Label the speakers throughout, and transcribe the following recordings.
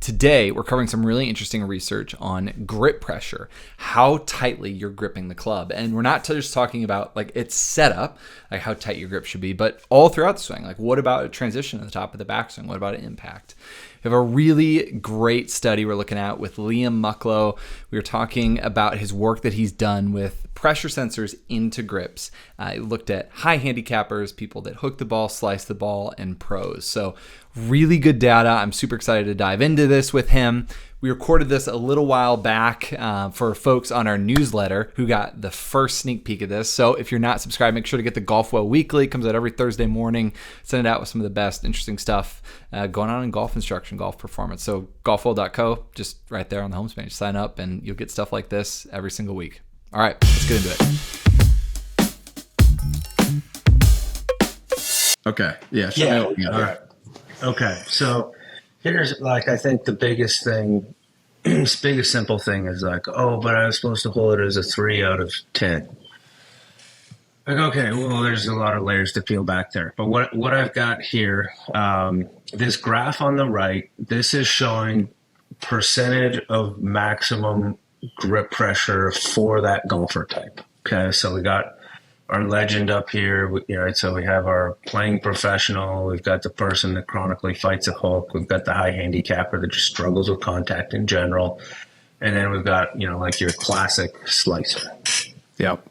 Speaker 1: Today, we're covering some really interesting research on grip pressure, how tightly you're gripping the club. And we're not just talking about like its setup, like how tight your grip should be, but all throughout the swing. Like what about a transition at the top of the backswing? What about an impact? We have a really great study we're looking at with Liam Mucklow. We were talking about his work that he's done with pressure sensors into grips. He looked at high handicappers, people that hook the ball, slice the ball, and pros. So really good data. I'm super excited to dive into this with him. We recorded this a little while back for folks on our newsletter who got the first sneak peek of this. So if you're not subscribed, make sure to get the GolfWell Weekly. It comes out every Thursday morning. Send it out with some of the best interesting stuff going on in golf instruction, golf performance. So golfwell.co, just right there on the home page. Sign up and you'll get stuff like this every single week. All right, let's get into it.
Speaker 2: Okay. Yeah.
Speaker 3: All right. Okay. So here's I think the biggest simple thing is like, oh, but I was supposed to hold it as a 3 out of 10. Like, okay, well, there's a lot of layers to peel back there. But what I've got here, this graph on the right, this is showing percentage of maximum grip pressure for that golfer type. Okay, so we got our legend up here. So we have our playing professional. We've got the person that chronically fights a hook. We've got the high handicapper that just struggles with contact in general. And then we've got, like your classic slicer.
Speaker 2: Yep.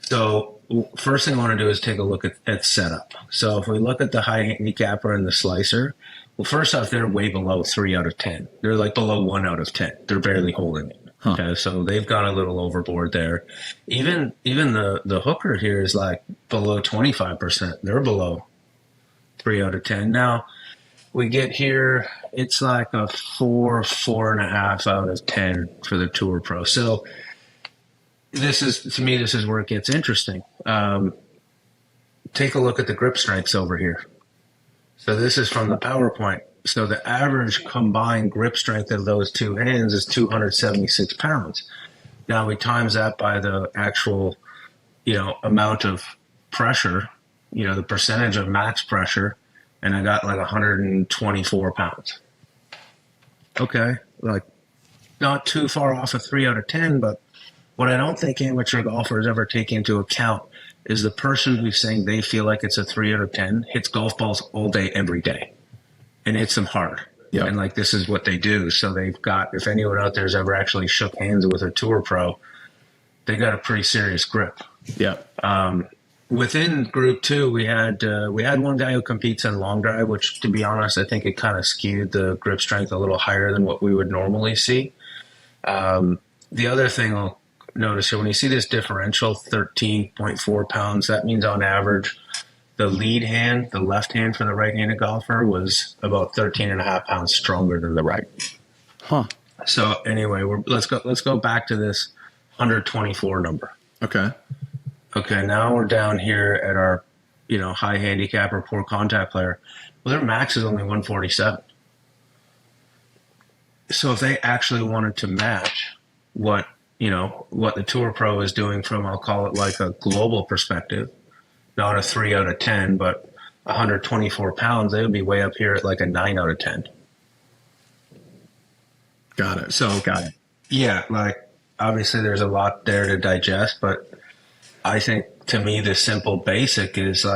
Speaker 3: So first thing I want to do is take a look at setup. So if we look at the high handicapper and the slicer, well, first off, they're way below 3 out of 10. They're like below 1 out of 10. They're barely holding it. Huh. Okay, so they've gone a little overboard there. Even the hooker here is like below 25%. They're below 3 out of 10. Now we get here, it's like a 4.5 out of 10 for the Tour Pro. So this is where it gets interesting. Take a look at the grip strengths over here. So this is from the PowerPoint. So the average combined grip strength of those two hands is 276 pounds. Now we times that by the actual, amount of pressure, the percentage of max pressure, and I got like 124 pounds. Okay, like not too far off of 3 out of 10, but what I don't think amateur golfers ever take into account is the person who's saying they feel like it's a 3 out of 10 hits golf balls all day, every day. And hits them hard. Yep. And this is what they do. So they've got, if anyone out there's ever actually shook hands with a Tour Pro, they got a pretty serious grip.
Speaker 2: Yeah.
Speaker 3: Within group 2, we had one guy who competes in long drive, which to be honest, I think it kind of skewed the grip strength a little higher than what we would normally see. The other thing I'll notice here, when you see this differential, 13.4 pounds, that means on average, the lead hand, the left hand for the right-handed golfer, was about 13.5 pounds stronger than the right.
Speaker 2: Huh.
Speaker 3: So anyway, let's go back to this 124 number.
Speaker 2: Okay.
Speaker 3: Okay, now we're down here at our, high handicap or poor contact player. Well, their max is only 147. So if they actually wanted to match what the Tour Pro is doing from, I'll call it like a global perspective, not a 3 out of 10, but 124 pounds, they would be way up here at like a 9 out of 10.
Speaker 2: Got it.
Speaker 3: So, yeah, obviously there's a lot there to digest, but I think to me the simple basic is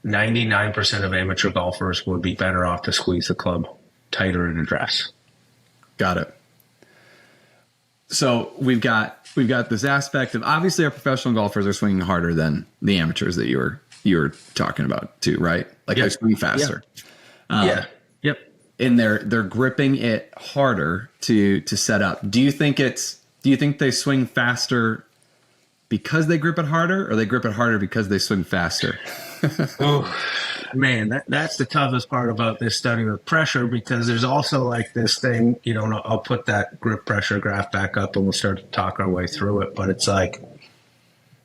Speaker 3: 99% of amateur golfers would be better off to squeeze the club tighter in address.
Speaker 2: Got it. So we've got this aspect of, obviously our professional golfers are swinging harder than the amateurs that you were talking about too, right? They swing faster.
Speaker 3: Yeah. Yep.
Speaker 2: And they're gripping it harder to set up. Do you think they swing faster because they grip it harder, or they grip it harder because they swing faster?
Speaker 3: Oh man, that's the toughest part about this study with pressure, because there's also this thing, I'll put that grip pressure graph back up and we'll start to talk our way through it. But it's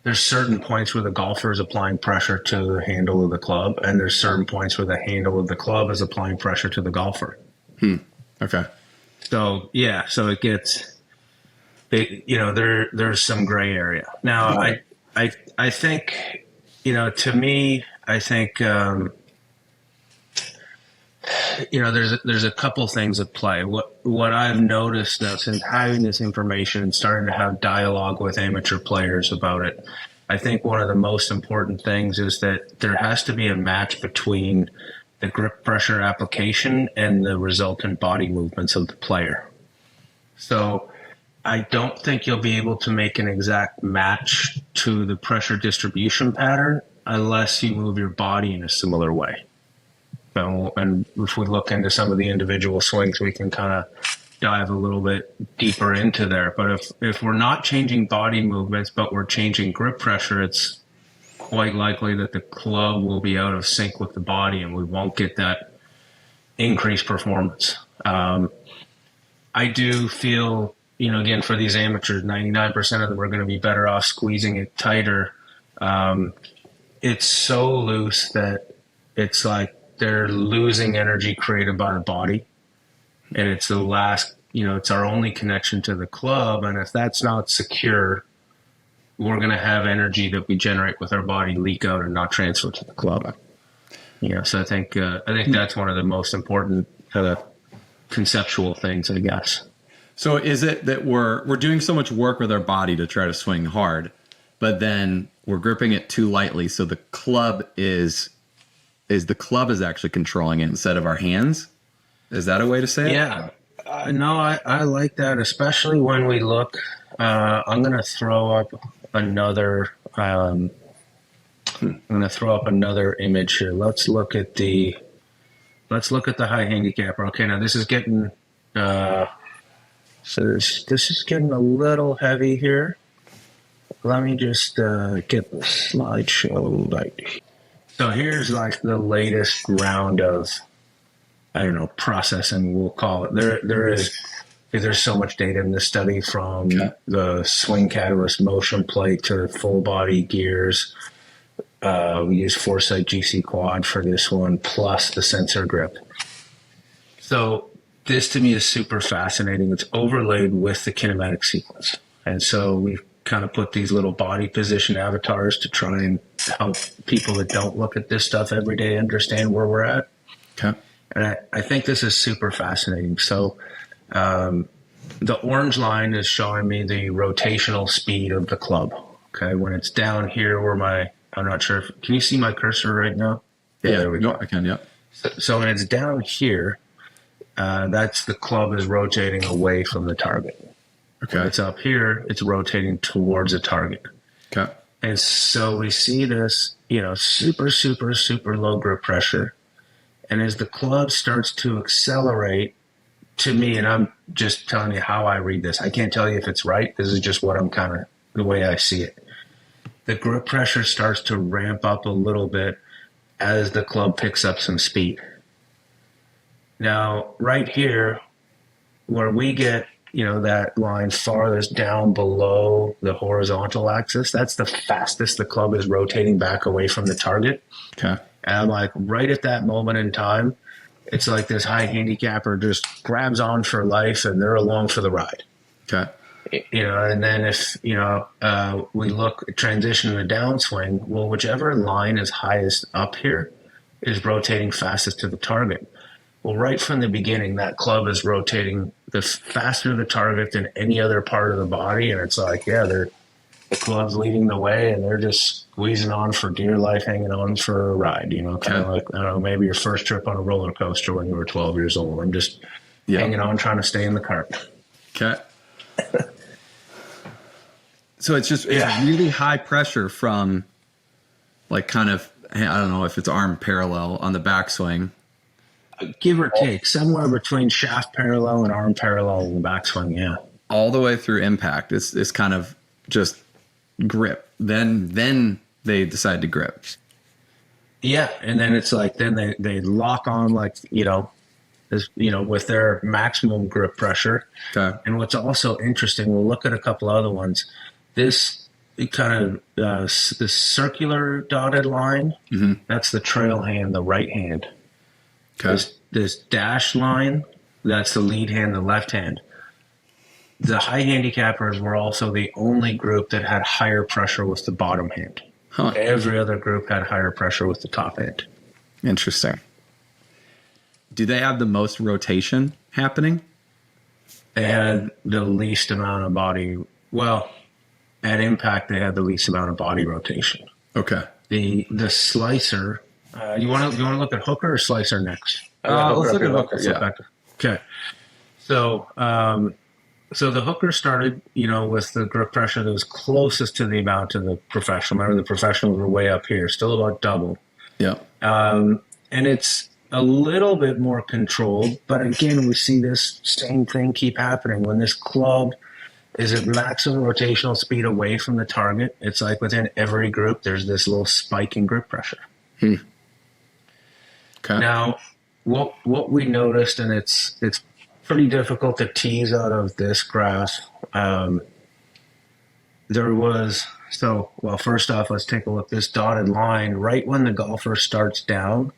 Speaker 3: there's certain points where the golfer is applying pressure to the handle of the club, and there's certain points where the handle of the club is applying pressure to the golfer.
Speaker 2: Okay.
Speaker 3: So yeah, so it gets, there's some gray area. Now I think, to me, I think There's a couple things at play. What I've noticed now since having this information and starting to have dialogue with amateur players about it, I think one of the most important things is that there has to be a match between the grip pressure application and the resultant body movements of the player. So I don't think you'll be able to make an exact match to the pressure distribution pattern unless you move your body in a similar way. And if we look into some of the individual swings, we can kind of dive a little bit deeper into there. But if we're not changing body movements, but we're changing grip pressure, it's quite likely that the club will be out of sync with the body and we won't get that increased performance. I do feel, again, for these amateurs, 99% of them are going to be better off squeezing it tighter. It's so loose that it's like they're losing energy created by the body. And it's the last, it's our only connection to the club. And if that's not secure, we're going to have energy that we generate with our body leak out and not transfer to the club. So I think that's one of the most important conceptual things, I guess.
Speaker 2: So is it that we're doing so much work with our body to try to swing hard, but then we're gripping it too lightly, so the club is actually controlling it instead of our hands? Is that a way to say it?
Speaker 3: Yeah. No, I like that, especially when we look. I'm going to throw up another. I'm going to throw up another image here. Let's look at the high handicapper. Okay, now this is getting. This is getting a little heavy here. Let me just get the slideshow right. So here's like the latest round of, processing, we'll call it. There's so much data in this study, from the swing catalyst motion plate to full body gears. We use Foresight GC Quad for this one, plus the sensor grip. So this to me is super fascinating. It's overlaid with the kinematic sequence. And so we've kind of put these little body position avatars to try and help people that don't look at this stuff every day understand where we're at.
Speaker 2: Okay.
Speaker 3: And I think this is super fascinating. So the orange line is showing me the rotational speed of the club. Okay. When it's down here where I'm not sure can you see my cursor right now?
Speaker 2: Yeah, there we go. I can, yeah.
Speaker 3: So when it's down here, that's the club is rotating away from the target.
Speaker 2: Okay.
Speaker 3: When it's up here, it's rotating towards a target.
Speaker 2: Okay.
Speaker 3: And so we see this, super, super, super low grip pressure. And as the club starts to accelerate, to me, and I'm just telling you how I read this, I can't tell you if it's right. This is just what I'm the way I see it. The grip pressure starts to ramp up a little bit as the club picks up some speed. Now, right here, where we get, that line farthest down below the horizontal axis, that's the fastest the club is rotating back away from the target.
Speaker 2: Okay.
Speaker 3: And I'm like, right at that moment in time, it's like this high handicapper just grabs on for life and they're along for the ride.
Speaker 2: Okay.
Speaker 3: And then if, we look transition to the downswing, well, whichever line is highest up here is rotating fastest to the target. Well, right from the beginning, that club is rotating the faster to the target than any other part of the body. And it's like, the club's leading the way and they're just squeezing on for dear life, hanging on for a ride, kind of like, I don't know, maybe your first trip on a roller coaster when you were 12 years old. I'm just hanging on, trying to stay in the cart.
Speaker 2: Okay. So it's really high pressure from like kind of, I don't know if it's arm parallel on the backswing.
Speaker 3: Give or take, somewhere between shaft parallel and arm parallel in the backswing, yeah.
Speaker 2: All the way through impact. It's kind of just grip. Then they decide to grip.
Speaker 3: Yeah, and then it's like then they lock on like, with their maximum grip pressure.
Speaker 2: Okay.
Speaker 3: And what's also interesting, we'll look at a couple other ones. This kind of this circular dotted line, that's the trail hand, the right hand.
Speaker 2: Okay.
Speaker 3: This dash line, that's the lead hand, the left hand. The high handicappers were also the only group that had higher pressure with the bottom hand.
Speaker 2: Huh.
Speaker 3: Every other group had higher pressure with the top hand.
Speaker 2: Interesting. do they have the most rotation happening?
Speaker 3: They had the least amount of body. Well, at impact, they had the least amount of body rotation.
Speaker 2: Okay.
Speaker 3: The slicer. You want to look at hooker or slicer next?
Speaker 2: Let's look at hooker. Yeah.
Speaker 3: Okay. So so the hooker started, with the grip pressure that was closest to the amount of the professional. Remember, the professionals were way up here, still about double.
Speaker 2: Yeah.
Speaker 3: And it's a little bit more controlled, but again, we see this same thing keep happening. When this club is at maximum rotational speed away from the target, it's like within every group, there's this little spike in grip pressure.
Speaker 2: Okay.
Speaker 3: Now, what we noticed, and it's pretty difficult to tease out of this graph. First off, let's take a look. This dotted line, right when the golfer starts down,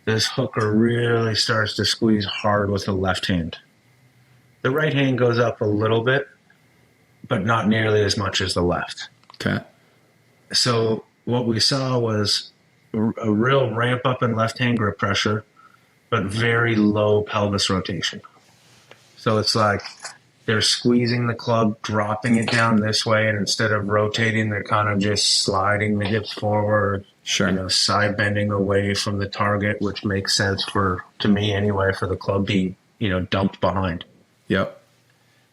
Speaker 3: this hooker really starts to squeeze hard with the left hand. The right hand goes up a little bit, but not nearly as much as the left.
Speaker 2: Okay.
Speaker 3: So what we saw was a real ramp up in left hand grip pressure, but very low pelvis rotation. So it's like they're squeezing the club, dropping it down this way, and instead of rotating, they're kind of just sliding the hips forward,
Speaker 2: Sure.
Speaker 3: Side bending away from the target, which makes sense to me anyway, for the club being, dumped behind.
Speaker 2: Yep.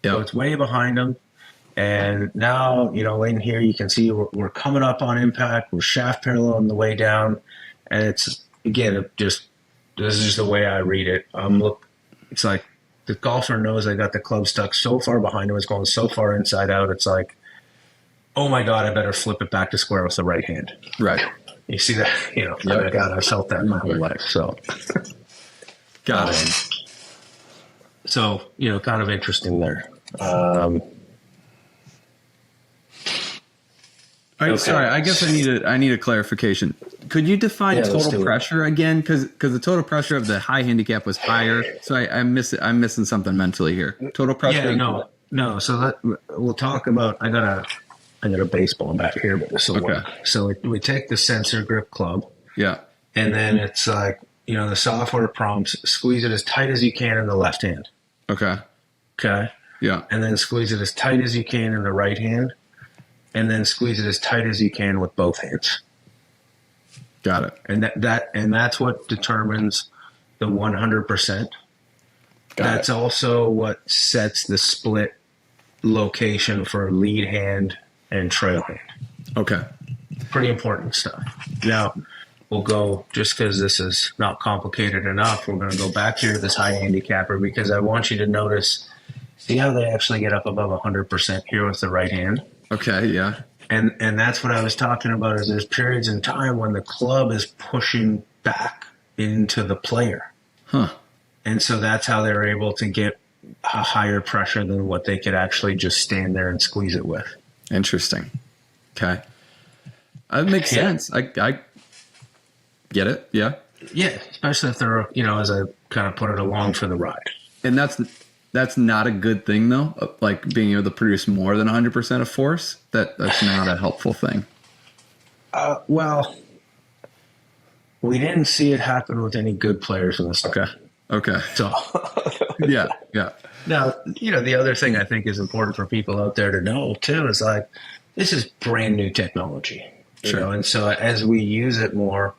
Speaker 3: So it's way behind them. And now, in here, you can see we're coming up on impact. We're shaft parallel on the way down. And it's, again, this is just the way I read it. It's like the golfer knows they got the club stuck so far behind him. It's going so far inside out. It's like, oh my God, I better flip it back to square with the right hand.
Speaker 2: Right.
Speaker 3: You see that? Oh my God, I felt that my whole life. So,
Speaker 2: Got it.
Speaker 3: So, kind of interesting there.
Speaker 2: All right,
Speaker 3: Okay.
Speaker 2: Sorry, I guess I need a clarification. Could you define
Speaker 3: let's do
Speaker 2: total
Speaker 3: it.
Speaker 2: pressure again? Because the total pressure of the high handicap was higher, so I'm missing something mentally here. Total pressure.
Speaker 3: Yeah, no. So we'll talk about. I got a baseball bat here, but this will work. So we take the sensor grip club,
Speaker 2: Yeah.
Speaker 3: and then it's like the software prompts squeeze it as tight as you can in the left hand.
Speaker 2: Okay.
Speaker 3: Okay.
Speaker 2: Yeah.
Speaker 3: And then squeeze it as tight as you can in the right hand, and then squeeze it as tight as you can with both hands.
Speaker 2: Got it.
Speaker 3: And that's what determines the 100%. That's also what sets the split location for lead hand and trail hand.
Speaker 2: Okay.
Speaker 3: Pretty important stuff. Now, we'll go, just because this is not complicated enough, we're going to go back here to this high handicapper, because I want you to notice, see how they actually get up above 100% here with the right hand?
Speaker 2: Okay. Yeah.
Speaker 3: And that's what I was talking about, is there's periods in time when the club is pushing back into the player.
Speaker 2: Huh.
Speaker 3: And so that's how they're able to get a higher pressure than what they could actually just stand there and squeeze it with.
Speaker 2: Interesting. Okay. That makes sense. I get it. Yeah.
Speaker 3: Yeah, especially if they're, as I kind of put it, along for the ride.
Speaker 2: And that's not a good thing though. Like being able to produce more than 100% of force. That's not a helpful thing.
Speaker 3: Well, we didn't see it happen with any good players in this.
Speaker 2: Okay.
Speaker 3: So,
Speaker 2: Yeah.
Speaker 3: now, the other thing I think is important for people out there to know too is like, this is brand new technology, and so as we use it more,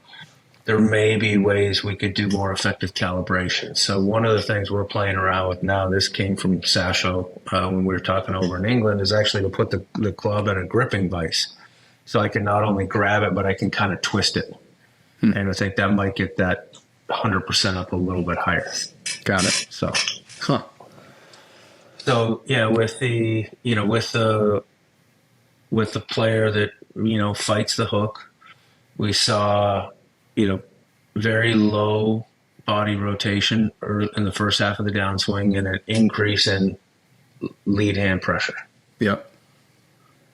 Speaker 3: there may be ways we could do more effective calibration. So one of the things we're playing around with now, this came from Sasho when we were talking over in England, is actually to put the club in a gripping vise. So I can not only grab it, but I can kind of twist it. And I think that might get that 100% up a little bit higher.
Speaker 2: Got it.
Speaker 3: So,
Speaker 2: Huh.
Speaker 3: So yeah, with the player that fights the hook, we saw very low body rotation in the first half of the downswing, and an increase in lead hand pressure.
Speaker 2: Yep.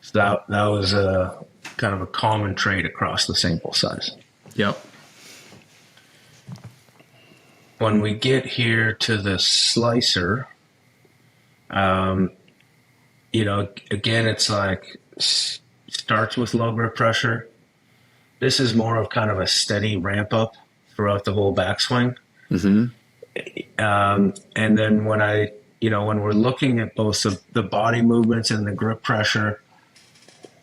Speaker 3: So that was a kind of a common trait across the sample size.
Speaker 2: Yep.
Speaker 3: When we get here to the slicer, again, it's like starts with low grip pressure. This is more of kind of a steady ramp up throughout the whole backswing.
Speaker 2: Mm-hmm.
Speaker 3: And then when we're looking at both the body movements and the grip pressure,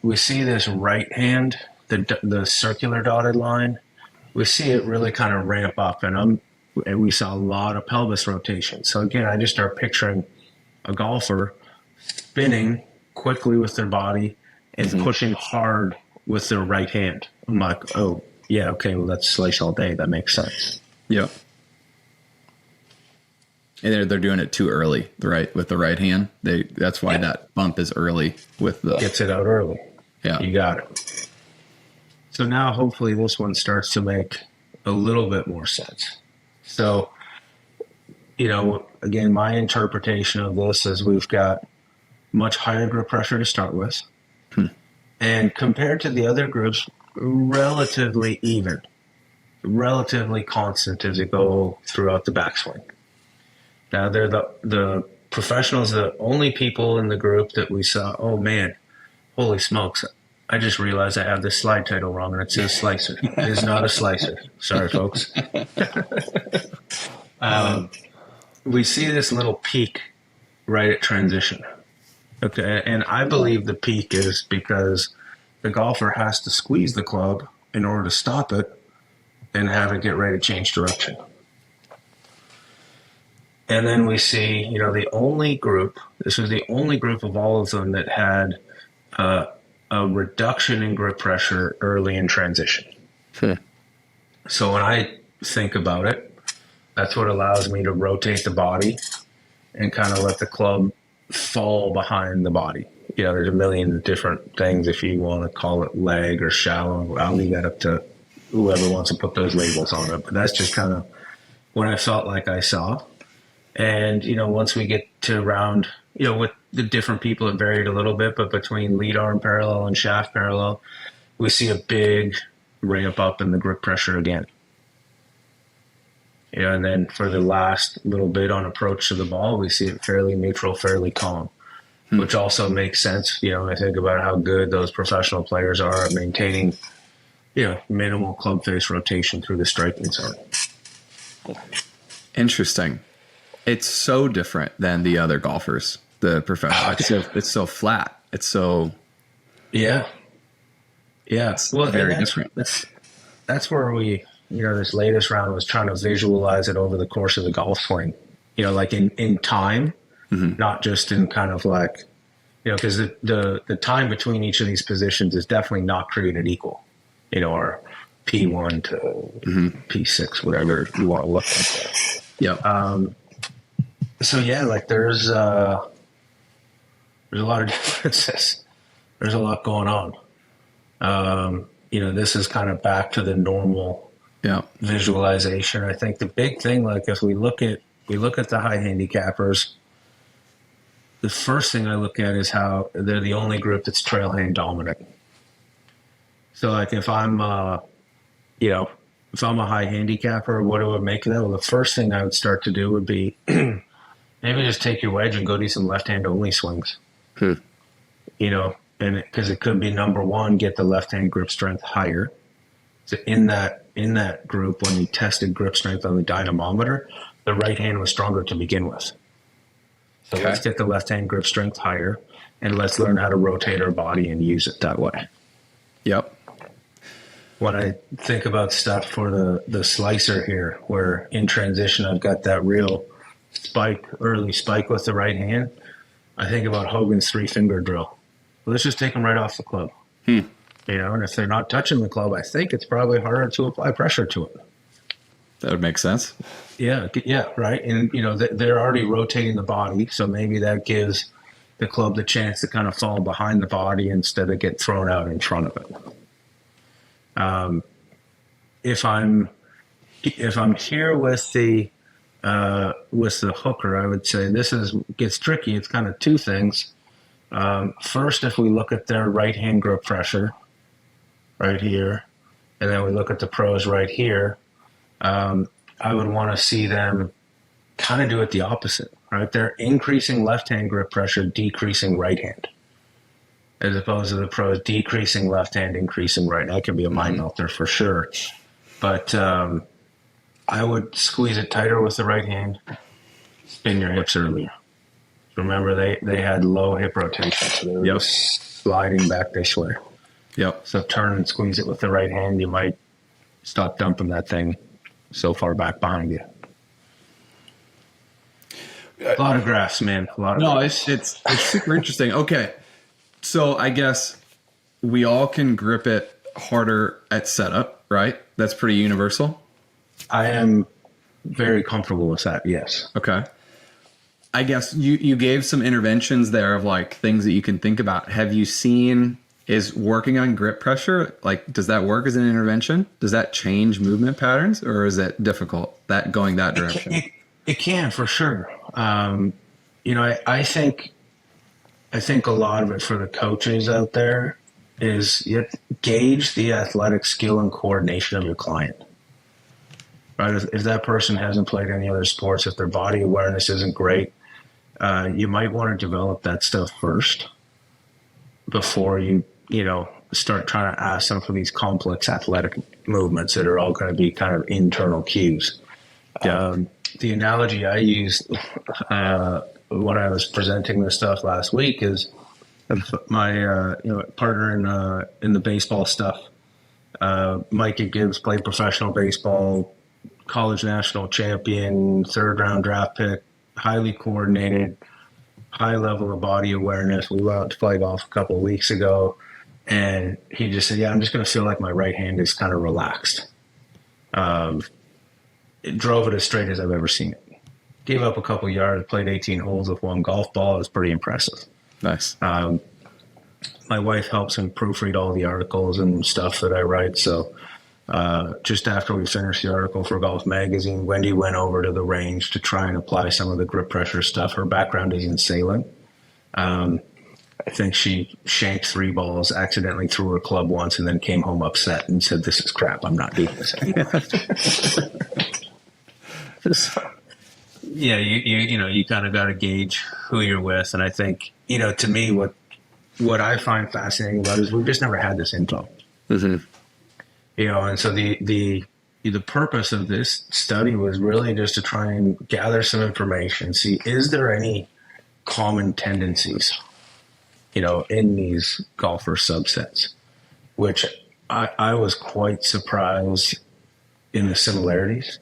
Speaker 3: we see this right hand, the circular dotted line. We see it really kind of ramp up, and we saw a lot of pelvis rotation. So again, I just start picturing a golfer spinning quickly with their body and pushing hard with their right hand. I'm like, oh yeah, okay, well that's slice all day. That makes sense.
Speaker 2: Yep. And they're doing it too early, right? With the right hand. That's why that bump is early with the
Speaker 3: Gets it out early.
Speaker 2: Yeah.
Speaker 3: You got it. So now hopefully this one starts to make a little bit more sense. So, again, my interpretation of this is we've got much higher grip pressure to start with. And compared to the other groups, relatively even, relatively constant as you go throughout the backswing. Now, they're the professionals, the only people in the group that we saw, oh man, holy smokes, I just realized I have this slide title wrong and it says slicer. It is not a slicer. Sorry, folks. We see this little peak right at transition. Okay, and I believe the peak is because the golfer has to squeeze the club in order to stop it and have it get ready to change direction. And then we see, the only group, this was the only group of all of them that had a reduction in grip pressure early in transition. So when I think about it, that's what allows me to rotate the body and kind of let the club fall behind the body. There's a million different things if you want to call it leg or shallow. I'll leave that up to whoever wants to put those labels on it. But that's just kind of what I felt like I saw. And, once we get to round, with the different people, it varied a little bit, but between lead arm parallel and shaft parallel, we see a big ramp up in the grip pressure again. And then for the last little bit on approach to the ball, we see it fairly neutral, fairly calm, which also makes sense. I think about how good those professional players are at maintaining, minimal club face rotation through the striking zone.
Speaker 2: Interesting. It's so different than the other golfers, the professional. It's so flat. It's so
Speaker 3: yeah.
Speaker 2: Well, very different.
Speaker 3: That's where we, this latest round was trying to visualize it over the course of the golf swing. Like in time, not just in kind of like, because the time between each of these positions is definitely not created equal. Or P1 to P6, whatever you want to look at.
Speaker 2: Yeah.
Speaker 3: So yeah, like there's a lot of differences. There's a lot going on. This is kind of back to the normal visualization. I think the big thing, like if we look at the high handicappers, the first thing I look at is how they're the only group that's trail hand dominant. So like if I'm a high handicapper, what do I make of that? Well, the first thing I would start to do would be maybe just take your wedge and go do some left hand only swings. And because it could be number one, get the left hand grip strength higher. So in that group, when we tested grip strength on the dynamometer, the right hand was stronger to begin with. So let's get the left hand grip strength higher, and let's learn how to rotate our body and use it that way.
Speaker 2: Yep.
Speaker 3: When I think about stuff for the slicer here, where in transition I've got that real early spike with the right hand, I think about Hogan's 3-finger drill. Well, let's just take them right off the club. And if they're not touching the club, I think it's probably harder to apply pressure to it.
Speaker 2: That would make sense.
Speaker 3: Yeah, right. And, they're already rotating the body, so maybe that gives the club the chance to kind of fall behind the body instead of get thrown out in front of it. If I'm here with the hooker, I would say gets tricky. It's kind of two things. First, if we look at their right hand grip pressure right here, and then we look at the pros right here, I would want to see them kind of do it the opposite, right? They're increasing left hand grip pressure, decreasing right hand, as opposed to the pros decreasing left hand, increasing right. That could be a mind melter for sure. But I would squeeze it tighter with the right hand, spin your hips earlier. Remember, they had low hip rotation, so they were just sliding back this way.
Speaker 2: Yep.
Speaker 3: So turn and squeeze it with the right hand. You might stop dumping that thing so far back behind you. A lot of graphs, man. A lot of graphs.
Speaker 2: It's super interesting. Okay. So I guess we all can grip it harder at setup, right? That's pretty universal.
Speaker 3: I am very comfortable with that, yes.
Speaker 2: Okay. I guess you gave some interventions there of like things that you can think about. Have you seen, is working on grip pressure, like, does that work as an intervention? Does that change movement patterns, or is it difficult that going that direction?
Speaker 3: It can, for sure. I think a lot of it for the coaches out there is you have to gauge the athletic skill and coordination of your client. Right? If that person hasn't played any other sports, if their body awareness isn't great, you might want to develop that stuff first before you start trying to ask them for these complex athletic movements that are all going to be kind of internal cues. Yeah. The analogy I used when I was presenting this stuff last week is my partner in the baseball stuff. Mikey Gibbs played professional baseball, college national champion, 3rd round draft pick, highly coordinated, high level of body awareness. We went out to play golf a couple of weeks ago, and he just said, "Yeah, I'm just going to feel like my right hand is kind of relaxed." It drove it as straight as I've ever seen it. Gave up a couple yards, played 18 holes with one golf ball. It was pretty impressive.
Speaker 2: Nice.
Speaker 3: My wife helps him proofread all the articles and stuff that I write. So just after we finished the article for Golf Magazine, Wendy went over to the range to try and apply some of the grip pressure stuff. Her background is in sailing. I think she shanked 3 balls, accidentally threw her club once, and then came home upset and said, "This is crap. I'm not doing this anymore." Yeah, you kind of got to gauge who you're with, and I think to me what I find fascinating about it is we've just never had this info.
Speaker 2: Mm-hmm.
Speaker 3: And so the purpose of this study was really just to try and gather some information, see is there any common tendencies, in these golfer subsets, which I was quite surprised in the similarities.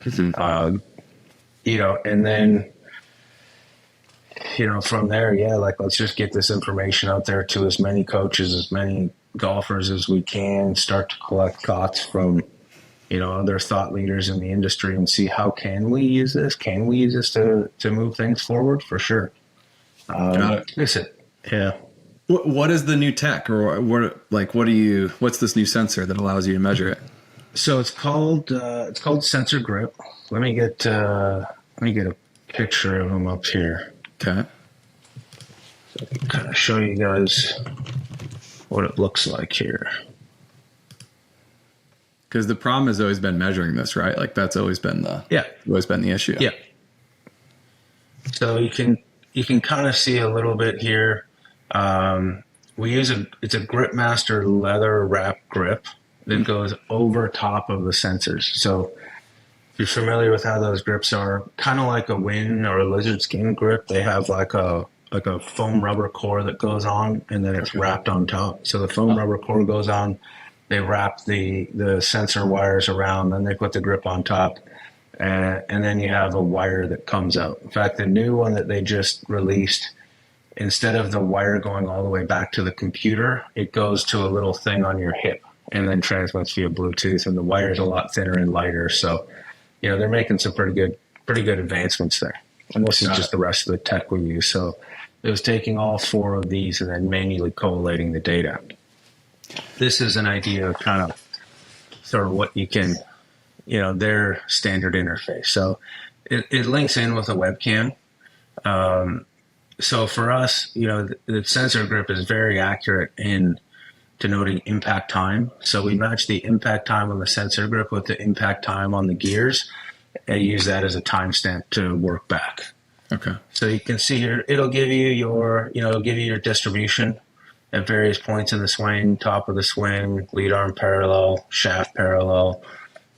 Speaker 3: Mm-hmm. And then, from there, let's just get this information out there to as many coaches, as many golfers as we can, start to collect thoughts from, other thought leaders in the industry and see how can we use this? Can we use this to move things forward? For sure. Listen, yeah.
Speaker 2: What is the new tech, or what's this new sensor that allows you to measure it?
Speaker 3: So it's called Sensor Grip. Let me get a picture of them up here.
Speaker 2: Okay.
Speaker 3: So I can kind of show you guys what it looks like here.
Speaker 2: Because the problem has always been measuring this, right? Like that's always been the issue.
Speaker 3: Yeah. So you can kind of see a little bit here. It's a Gripmaster leather wrap grip that goes over top of the sensors. So if you're familiar with how those grips are, kind of like a Win or a Lizard Skin grip, they have like a foam rubber core that goes on, and then it's wrapped on top. So the foam rubber core goes on, they wrap the sensor wires around, then they put the grip on top, and then you have a wire that comes out. In fact, the new one that they just released, instead of the wire going all the way back to the computer, it goes to a little thing on your hip and then transmits via Bluetooth, and the wire is a lot thinner and lighter. So, they're making some pretty good advancements there. And this is just the rest of the tech we use. So it was taking all 4 of these and then manually collating the data. This is an idea of kind of sort of what you can, their standard interface. So it links in with a webcam. So for us, the sensor grip is very accurate in denoting impact time. So we match the impact time on the sensor grip with the impact time on the gears and use that as a timestamp to work back.
Speaker 2: Okay.
Speaker 3: So you can see here, it'll give you your distribution at various points in the swing, top of the swing, lead arm parallel, shaft parallel,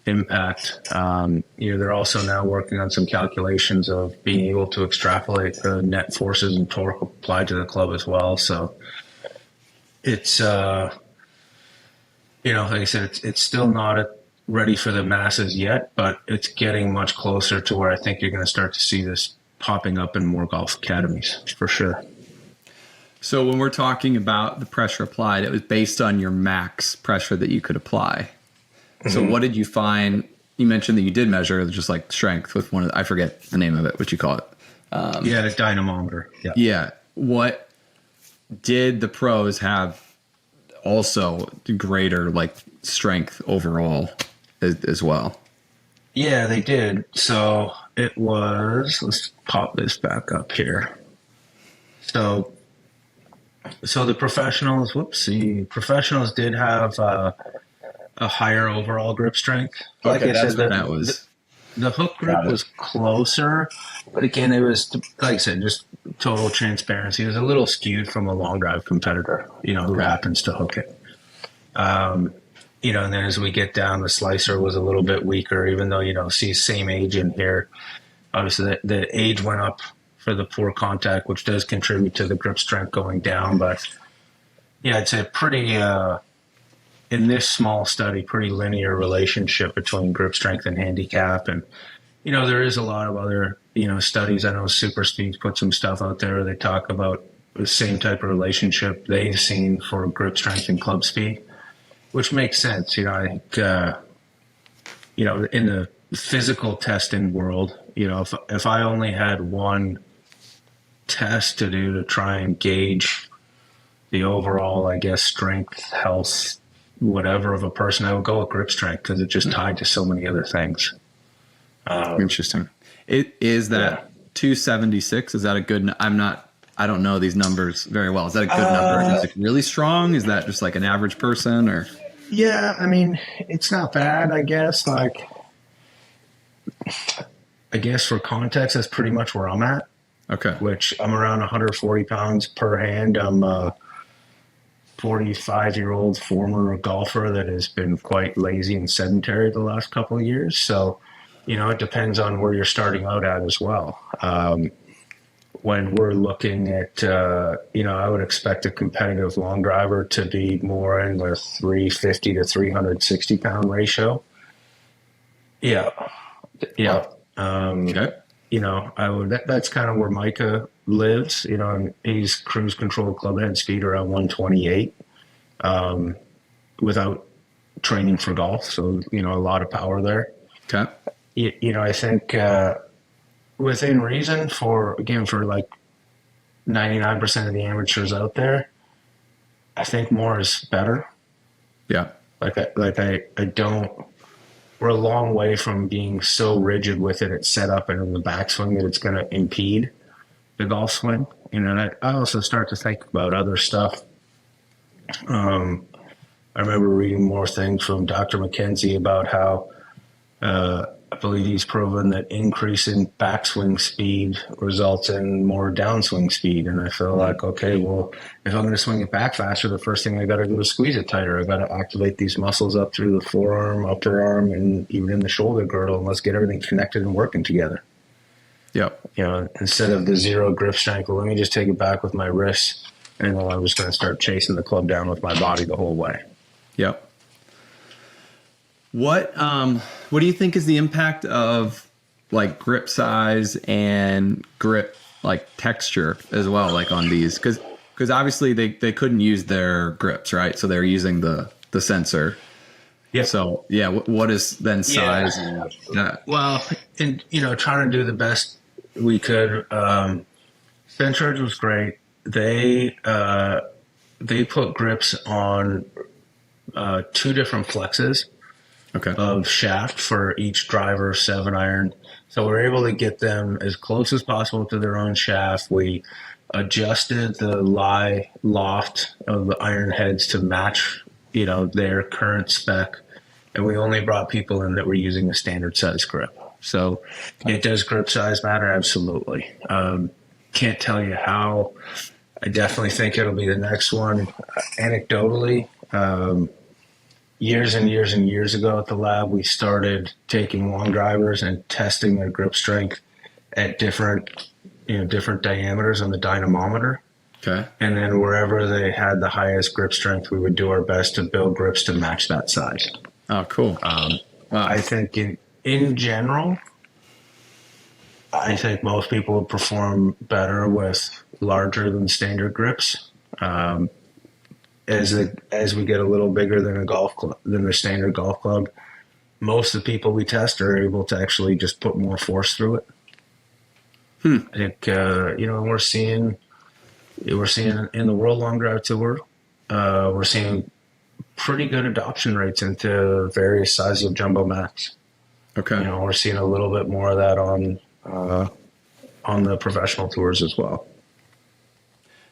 Speaker 3: impact. They're also now working on some calculations of being able to extrapolate the net forces and torque applied to the club as well. So it's, like I said, it's still not ready for the masses yet, but it's getting much closer to where I think you're going to start to see this popping up in more golf academies for sure.
Speaker 2: So when we're talking about the pressure applied, it was based on your max pressure that you could apply. So what did you find? You mentioned that you did measure just like strength with one of I forget the name of it, what you call it.
Speaker 3: The dynamometer. Yeah.
Speaker 2: Yeah. What did the pros have also greater like strength overall as well?
Speaker 3: Yeah, they did. So it was, let's pop this back up here. So the professionals did have a higher overall grip strength. Like
Speaker 2: okay,
Speaker 3: I
Speaker 2: that's
Speaker 3: said,
Speaker 2: what that was.
Speaker 3: The hook grip was closer, but again, it was, like I said, just total transparency. It was a little skewed from a long drive competitor, who happens to hook it. And then as we get down, the slicer was a little bit weaker, even though, see same age in here. Obviously, the age went up for the poor contact, which does contribute to the grip strength going down. But yeah, it's a pretty, in this small study, pretty linear relationship between grip strength and handicap. And, there is a lot of other, studies. I know Super Speed's put some stuff out there where they talk about the same type of relationship they've seen for grip strength and club speed, which makes sense. I think, in the physical testing world, if I only had one test to do to try and gauge the overall, I guess, strength, health, whatever of a person, I would go with grip strength because it's just tied to so many other things.
Speaker 2: Interesting. It is that 276. Is that a good? I don't know these numbers very well. Is that a good number? Is it really strong? Is that just like an average person or?
Speaker 3: Yeah, I mean, it's not bad, I guess. Like, I guess for context, that's pretty much where I'm at.
Speaker 2: Okay.
Speaker 3: Which I'm around 140 pounds per hand. I'm a 45-year-old former golfer that has been quite lazy and sedentary the last couple of years. So, it depends on where you're starting out at as well. When we're looking at, I would expect a competitive long driver to be more in the 350 to 360 pound ratio. Yeah. Yeah.
Speaker 2: Okay.
Speaker 3: That's kind of where Micah lives, and he's cruise control club head speed around 128, without training for golf. So, a lot of power there.
Speaker 2: Okay.
Speaker 3: I think, within reason for like 99% of the amateurs out there, I think more is better.
Speaker 2: Yeah.
Speaker 3: I don't, we're a long way from being so rigid with it. It's set up and in the backswing that it's going to impede the golf swing. And I also start to think about other stuff. I remember reading more things from Dr. McKenzie about how, I believe he's proven that increase in backswing speed results in more downswing speed. And I feel like, okay, well, if I'm going to swing it back faster, the first thing I got to do is squeeze it tighter. I got to activate these muscles up through the forearm, upper arm, and even in the shoulder girdle, and let's get everything connected and working together.
Speaker 2: Yep.
Speaker 3: Instead of the zero grip strength, well, let me just take it back with my wrists, and then I'm just going to start chasing the club down with my body the whole way.
Speaker 2: Yep. What do you think is the impact of like grip size and grip like texture as well, like on these? Because obviously they couldn't use their grips, right? So they're using the sensor.
Speaker 3: Yeah.
Speaker 2: So yeah, what is then size?
Speaker 3: Yeah.
Speaker 2: Yeah.
Speaker 3: Well, and trying to do the best we could. Centridge was great. They put grips on 2 different flexes.
Speaker 2: Okay.
Speaker 3: Of shaft for each driver 7-iron. So we're able to get them as close as possible to their own shaft. We adjusted the lie loft of the iron heads to match, their current spec. And we only brought people in that were using a standard size grip. So does grip size matter? Absolutely. Can't tell you how. I definitely think it'll be the next one. Anecdotally, years and years and years ago at the lab, we started taking long drivers and testing their grip strength at different diameters on the dynamometer.
Speaker 2: Okay.
Speaker 3: And then wherever they had the highest grip strength, we would do our best to build grips to match that size.
Speaker 2: Oh, cool.
Speaker 3: Wow. I think in general, I think most people would perform better with larger than standard grips. As we get a little bigger than the standard golf club, most of the people we test are able to actually just put more force through it. I think we're seeing in the World Long Drive Tour, we're seeing pretty good adoption rates into various sizes of jumbo mats.
Speaker 2: Okay.
Speaker 3: We're seeing a little bit more of that on the professional tours as well.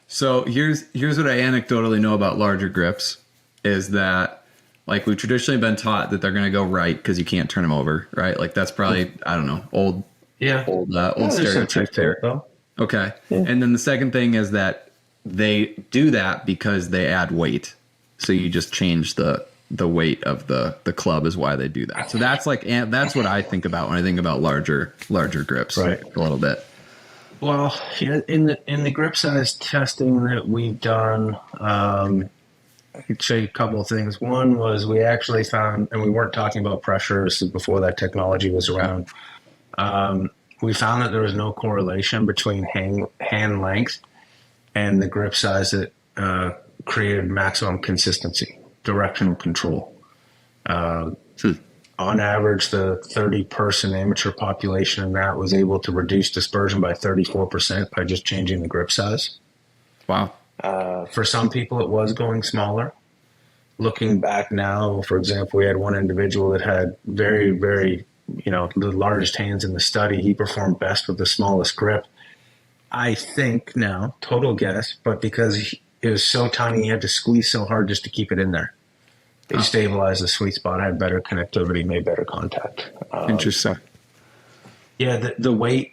Speaker 2: So here's what I anecdotally know about larger grips is that, like, we've traditionally been taught that they're going to go right because you can't turn them over, right? Like, that's probably, I don't know, old stereotype there.
Speaker 3: Though.
Speaker 2: Okay.
Speaker 3: Yeah.
Speaker 2: And then the second thing is that they do that because they add weight. So you just change the weight of the club is why they do that. So that's what I think about when I think about larger grips,
Speaker 3: right?
Speaker 2: A little bit.
Speaker 3: Well, in the grip size testing that we've done, I could show you a couple of things. One was we actually found, and we weren't talking about pressures before that technology was around. We found that there was no correlation between hand length and the grip size that created maximum consistency, directional control. On average, the 30-person amateur population in that was able to reduce dispersion by 34% by just changing the grip size.
Speaker 2: Wow.
Speaker 3: For some people, it was going smaller. Looking back now, for example, we had one individual that had very, very, the largest hands in the study. He performed best with the smallest grip. I think now, total guess, but because it was so tiny, he had to squeeze so hard just to keep it in there. They stabilized the sweet spot, had better connectivity, made better contact.
Speaker 2: Interesting.
Speaker 3: Yeah, the weight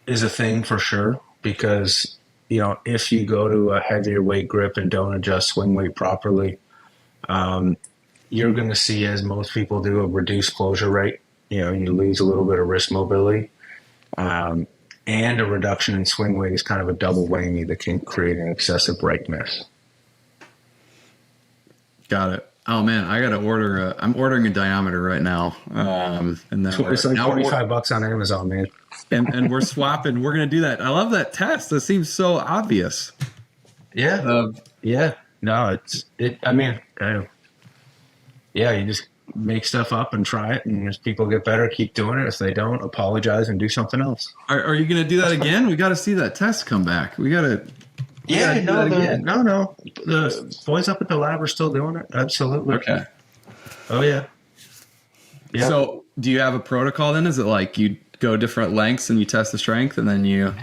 Speaker 3: is a thing for sure because, if you go to a heavier weight grip and don't adjust swing weight properly, you're going to see, as most people do, a reduced closure rate. You lose a little bit of wrist mobility. And a reduction in swing weight is kind of a double whammy that can create an excessive right miss.
Speaker 2: Got it. Oh man, I got to order. I'm ordering a diameter right now, and then
Speaker 3: It's like $45 on Amazon, man.
Speaker 2: And we're swapping. We're gonna do that. I love that test. That seems so obvious.
Speaker 3: Yeah. Yeah. No, you just make stuff up and try it, and as people get better, keep doing it. If they don't, apologize and do something else.
Speaker 2: Are you gonna do that again? We got to see that test come back. We got to.
Speaker 3: No. The boys up at the lab are still doing it. Absolutely.
Speaker 2: Okay.
Speaker 3: Oh yeah. Yeah.
Speaker 2: So, do you have a protocol then? Is it like you go different lengths and you test the strength, and then you?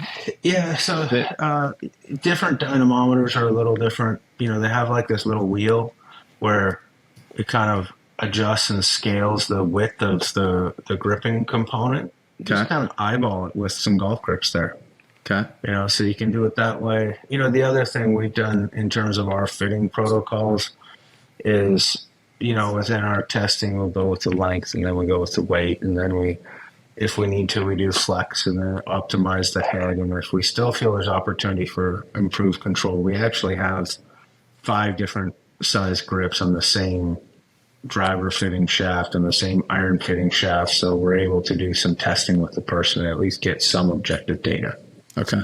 Speaker 3: Yeah. So, different dynamometers are a little different. They have like this little wheel where it kind of adjusts and scales the width of the gripping component.
Speaker 2: Okay.
Speaker 3: Just kind of eyeball it with some golf grips there.
Speaker 2: Okay.
Speaker 3: So you can do it that way. The other thing we've done in terms of our fitting protocols is, within our testing, we'll go with the length and then we go with the weight. And then if we need to, we do flex and then optimize the head. And if we still feel there's opportunity for improved control, we actually have 5 different size grips on the same driver fitting shaft and the same iron fitting shaft. So we're able to do some testing with the person and at least get some objective data.
Speaker 2: Okay.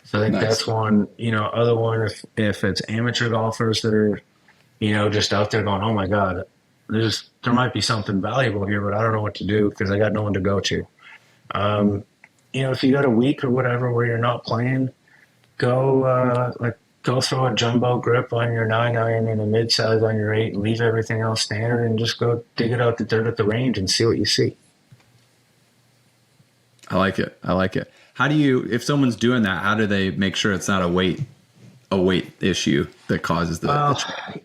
Speaker 3: So I think that's one, other one, if it's amateur golfers that are, just out there going, oh my God, there might be something valuable here, but I don't know what to do because I got no one to go to. If you got a week or whatever where you're not playing, go throw a jumbo grip on your 9-iron and a mid-size on your 8 and leave everything else standard and just go dig it out the dirt at the range and see what you see.
Speaker 2: I like it. How do you, if someone's doing that, how do they make sure it's not a weight issue that causes the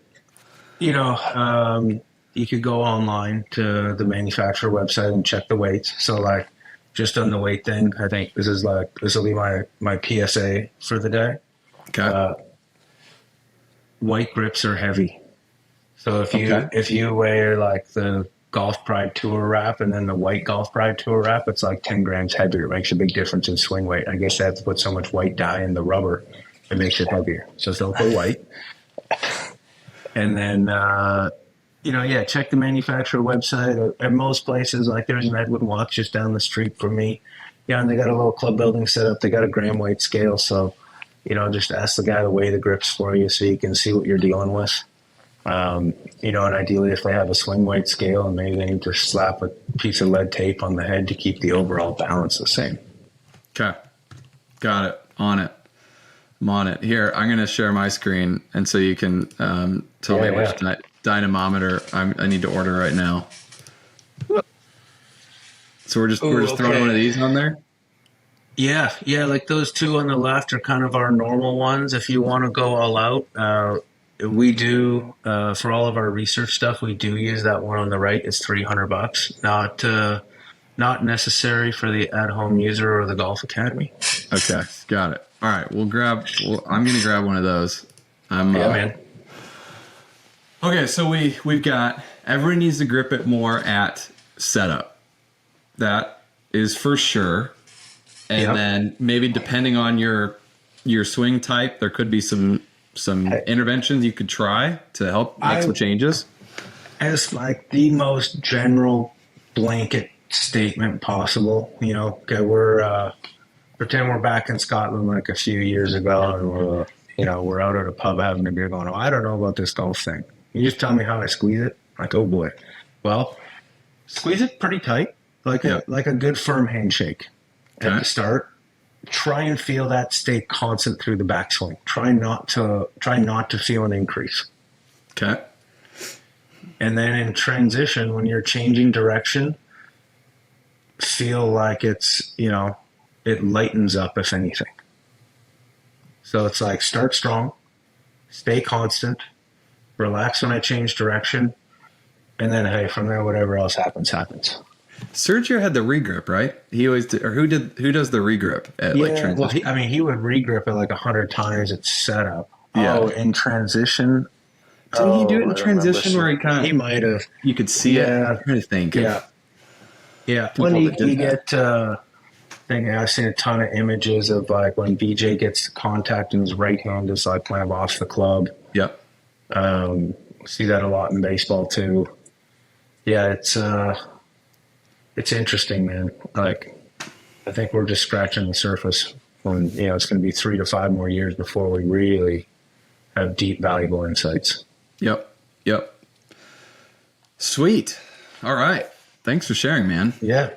Speaker 3: you could go online to the manufacturer website and check the weights. So like just on the weight thing, I think this will be my PSA for the day.
Speaker 2: Okay.
Speaker 3: White grips are heavy. So if you wear like the Golf Pride Tour wrap and then the white Golf Pride Tour wrap, it's like 10 grams heavier. It makes a big difference in swing weight. I guess that's put so much white dye in the rubber, it makes it heavier. So don't put white. And then, check the manufacturer website. At most places, like there's an Edwin Watch just down the street from me. Yeah, and they got a little club building set up. They got a gram weight scale. So, just ask the guy to weigh the grips for you so you can see what you're dealing with. And ideally if they have a swing weight scale, and maybe they need to slap a piece of lead tape on the head to keep the overall balance the same.
Speaker 2: Okay. Got it. On it. I'm on it. Here, I'm going to share my screen, and so you can tell me which dynamometer I need to order right now. So we're just throwing one of these on there?
Speaker 3: Yeah, like those two on the left are kind of our normal ones. If you want to go all out, we do for all of our research stuff. We do use that one on the right. It's $300. Not necessary for the at-home user or the Golf Academy.
Speaker 2: Okay, got it. All right, I'm going to grab one of those.
Speaker 3: Man.
Speaker 2: Okay, so we've got everyone needs to grip it more at setup. That is for sure. And then maybe depending on your swing type, there could be some interventions you could try to help make some changes.
Speaker 3: As like the most general blanket statement possible, okay, we're pretend we're back in Scotland like a few years ago, and we're out at a pub having a beer going, I don't know about this golf thing. You just tell me how I squeeze it. Like, oh boy. Well, squeeze it pretty tight, like a good firm handshake at the start. Try and feel that stay constant through the backswing. Try not to feel an increase.
Speaker 2: Okay.
Speaker 3: And then in transition, when you're changing direction, feel like it's, it lightens up, if anything. So it's like start strong, stay constant, relax when I change direction, and then, hey, from there, whatever else happens.
Speaker 2: Sergio had the regrip, right? He always did, or who does the regrip at like transition?
Speaker 3: Well, he would regrip it like 100 times at setup.
Speaker 2: Yeah.
Speaker 3: Oh, in transition.
Speaker 2: Didn't he do it in transition where
Speaker 3: he might have.
Speaker 2: You could see it. I'm trying to think.
Speaker 3: Yeah. When you get, I've seen a ton of images of like when BJ gets contact and his right hand is like kind of off the club.
Speaker 2: Yep.
Speaker 3: See that a lot in baseball too. Yeah, it's interesting, man. Like, I think we're just scratching the surface. When it's going to be 3 to 5 more years before we really have deep, valuable insights.
Speaker 2: Yep. Sweet. All right. Thanks for sharing, man.
Speaker 3: Yeah,